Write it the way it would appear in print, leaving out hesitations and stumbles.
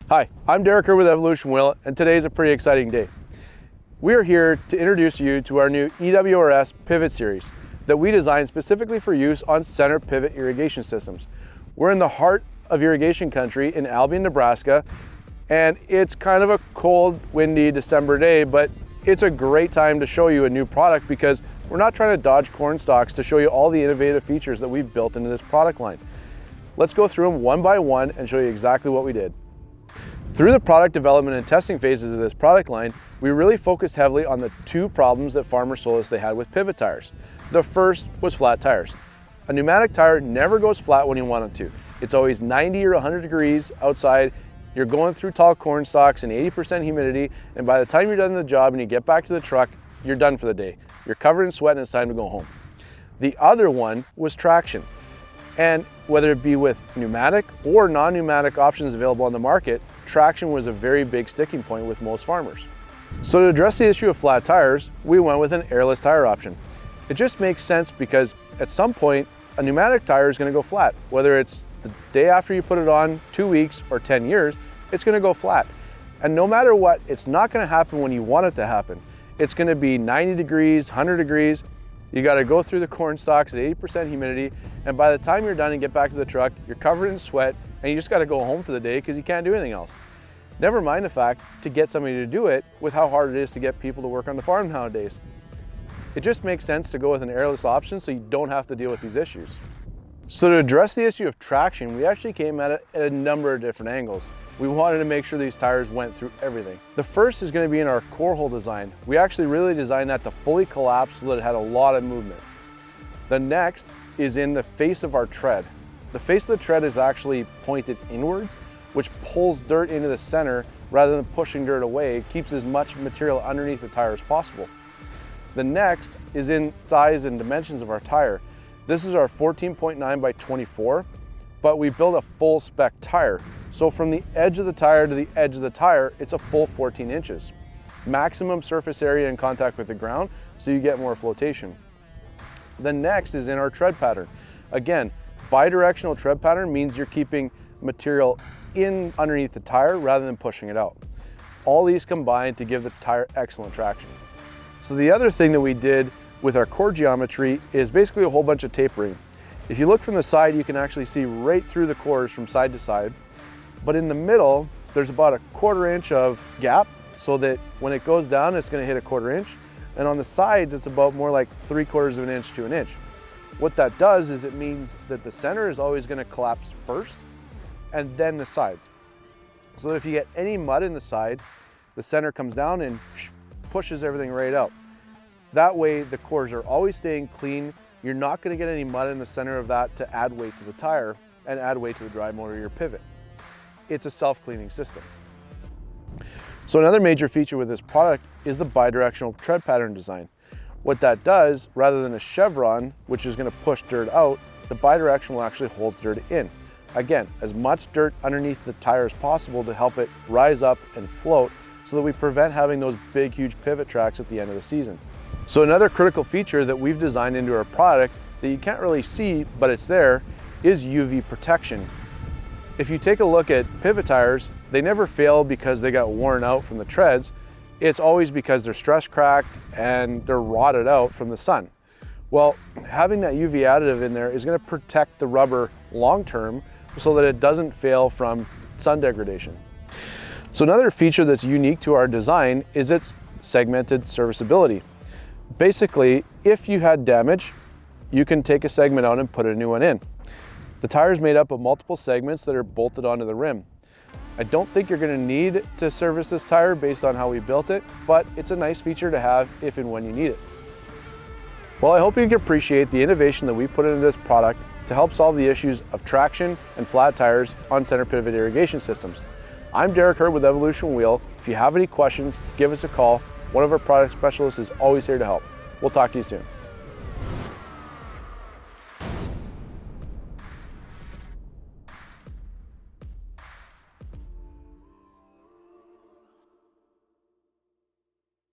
Hi, I'm Derek with Evolution Wheel, and today's a pretty exciting day. We are here to introduce you to our new EWRS-PIVOT series that we designed specifically for use on center pivot irrigation systems. We're in the heart of irrigation country in Albion, Nebraska, and it's kind of a cold, windy December day, but it's a great time to show you a new product because we're not trying to dodge corn stalks to show you all the innovative features that we've built into this product line. Let's go through them one by one and show you exactly what we did. Through the product development and testing phases of this product line, we really focused heavily on the two problems that farmers told us they had with pivot tires. The first was flat tires. A pneumatic tire never goes flat when you want it to. It's always 90 or 100 degrees outside. You're going through tall corn stalks and 80% humidity, and by the time you're done the job and you get back to the truck, you're done for the day. You're covered in sweat and it's time to go home. The other one was traction. And whether it be with pneumatic or non-pneumatic options available on the market, traction was a very big sticking point with most farmers. So to address the issue of flat tires, we went with an airless tire option. It just makes sense because at some point, a pneumatic tire is going to go flat. Whether it's the day after you put it on, 2 weeks, or 10 years, it's going to go flat. And no matter what, it's not going to happen when you want it to happen. It's going to be 90 degrees, 100 degrees. You got to go through the corn stalks at 80% humidity, and by the time you're done and get back to the truck, you're covered in sweat, and you just got to go home for the day because you can't do anything else. Never mind the fact to get somebody to do it with how hard it is to get people to work on the farm nowadays. It just makes sense to go with an airless option so you don't have to deal with these issues. So to address the issue of traction, we actually came at it at a number of different angles. We wanted to make sure these tires went through everything. The first is going to be in our core hole design. We actually really designed that to fully collapse so that it had a lot of movement. The next is in the face of our tread. The face of the tread is actually pointed inwards, which pulls dirt into the center rather than pushing dirt away. It keeps as much material underneath the tire as possible. The next is in size and dimensions of our tire. This is our 14.9 by 24, but we built a full spec tire. So from the edge of the tire to the edge of the tire, it's a full 14 inches. Maximum surface area in contact with the ground, so you get more flotation. The next is in our tread pattern. Again, bi-directional tread pattern means you're keeping material in underneath the tire rather than pushing it out. All these combine to give the tire excellent traction. So the other thing that we did with our core geometry is basically a whole bunch of tapering. If you look from the side, you can actually see right through the cores from side to side. But in the middle, there's about a 1/4 inch of gap so that when it goes down, it's going to hit a 1/4 inch. And on the sides, it's about more like 3/4 of an inch to an inch. What that does is it means that the center is always going to collapse first and then the sides. So that if you get any mud in the side, the center comes down and pushes everything right out. That way, the cores are always staying clean. You're not going to get any mud in the center of that to add weight to the tire and add weight to the drive motor of your pivot. It's a self-cleaning system. So another major feature with this product is the bi-directional tread pattern design. What that does, rather than a chevron, which is going to push dirt out, the bi-directional actually holds dirt in. Again, as much dirt underneath the tire as possible to help it rise up and float so that we prevent having those big, huge pivot tracks at the end of the season. So another critical feature that we've designed into our product that you can't really see, but it's there, is UV protection. If you take a look at pivot tires, they never fail because they got worn out from the treads. It's always because they're stress cracked and they're rotted out from the sun. Well, having that UV additive in there is going to protect the rubber long term so that it doesn't fail from sun degradation. So another feature that's unique to our design is its segmented serviceability. Basically, if you had damage, you can take a segment out and put a new one in. The tire is made up of multiple segments that are bolted onto the rim. I don't think you're going to need to service this tire based on how we built it, but it's a nice feature to have if and when you need it. Well, I hope you can appreciate the innovation that we put into this product to help solve the issues of traction and flat tires on center pivot irrigation systems. I'm Derek with Evolution Wheel. If you have any questions, give us a call. One of our product specialists is always here to help. We'll talk to you soon.